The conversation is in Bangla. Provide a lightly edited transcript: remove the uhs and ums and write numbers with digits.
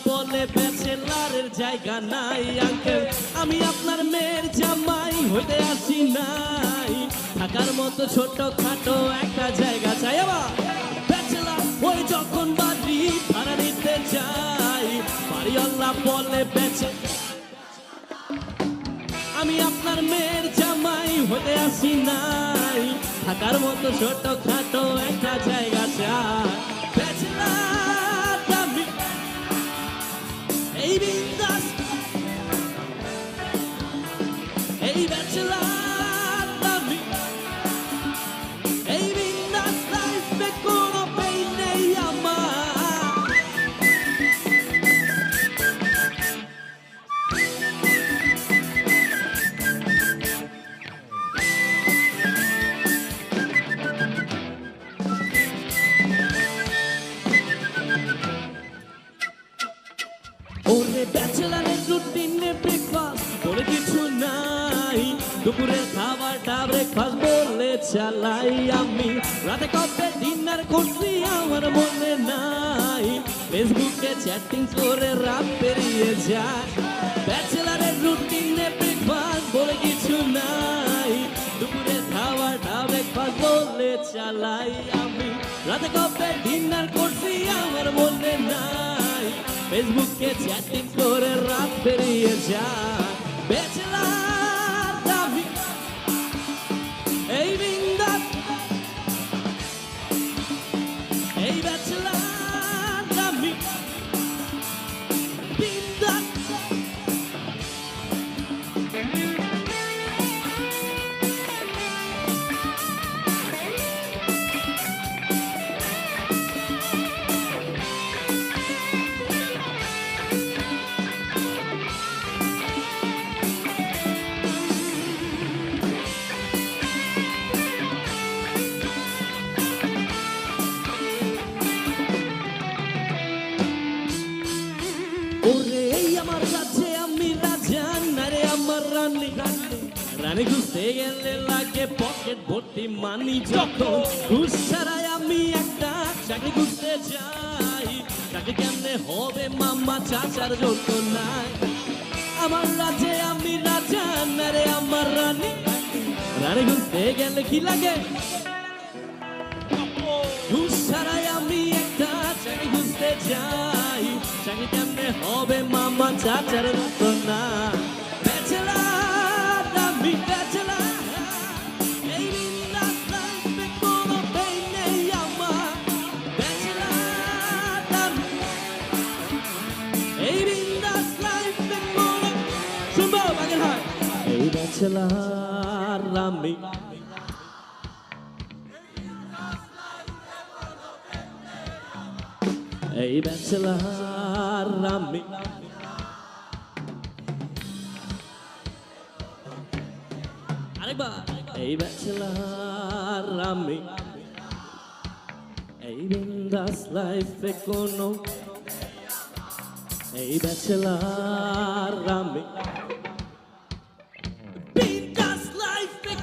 বলে ব্যাচেলারের জায়গা নাই আঙ্কেল আমি আপনার মেয়ের জামাই হইতে আসি নাই থাকার মতো ছোট খাটো একটা জায়গা চাই আবার ব্যাচেলার ওই যখন বাড়ি ভাড়া নিতে যাই বাড়িওয়ালা বলে আমি আপনার মেয়ের জামাই হতে আসি নাই থাকার মতো ছোট খাটো একটা জায়গা চাই ব্যাচেলার আমি এই বিন্দাস এই ব্যাচেলার আমি এই বিন্দাস লাইফে কোনো পেইন নেই আমার ওরে ব্যাচেলারের রুটিনে ব্রেকফাস্ট বলে কিছু নাই দুপুরের খাবারটা ব্রেকফাস্ট বলে চালাই আমি রাতে কবে ডিনার করছি আমার মনে নাই ফেসবুকে চ্যাটিং করে রাত পেরিয়ে যায় ব্যাচেলারের রুটিনে ব্রেকফাস্ট বলে কিছু নাই দুপুরের খাবারটা ব্রেকফাস্ট বলে চালাই আমি রাতে কবে ডিনার করছি আমার মনে নাই ফেসবুকে চ্যাটিং করে রাত পেরিয়ে যায় ব্যাচেলার আমি এই বিন্দাস এই ব্যাচেলার আমি বিন্দাস ওরে এই আমার কাছে আমি রাজা নারে আমার রানী রানী খুঁজতে গেলে লাগে পকেট ভর্তি মানি যখন ঘুষ ছাড়াই আমি একটা চাকরি খুঁজতে যাই চাকরি কেমনে হবে মামা চাচার জন্য নাই আমার রাজে আমি রাজা নারে আমার রানী রানী খুঁজতে গেলে কি লাগে ঘুষ ছাড়াই আমি একটা চাকরি খুঁজতে যাই চাকরি কেমনে হবে মামা চাচার মতো না ব্যাচেলার আমি ব্যাচেলার এই বিন্দাস লাইফে কোনো পেইন নেই আমার ব্যাচেলার আমি এই বিন্দাস লাইফে কোনো শুনবো বাগের হাট এই ব্যাচেলার আমি এই ব্যাচেলার আমি আরেকবার এই ব্যাচেলার আমি এই বিন্দাস লাইফে কোনো এই ব্যাচেলার আমি বিন্দাস লাইফে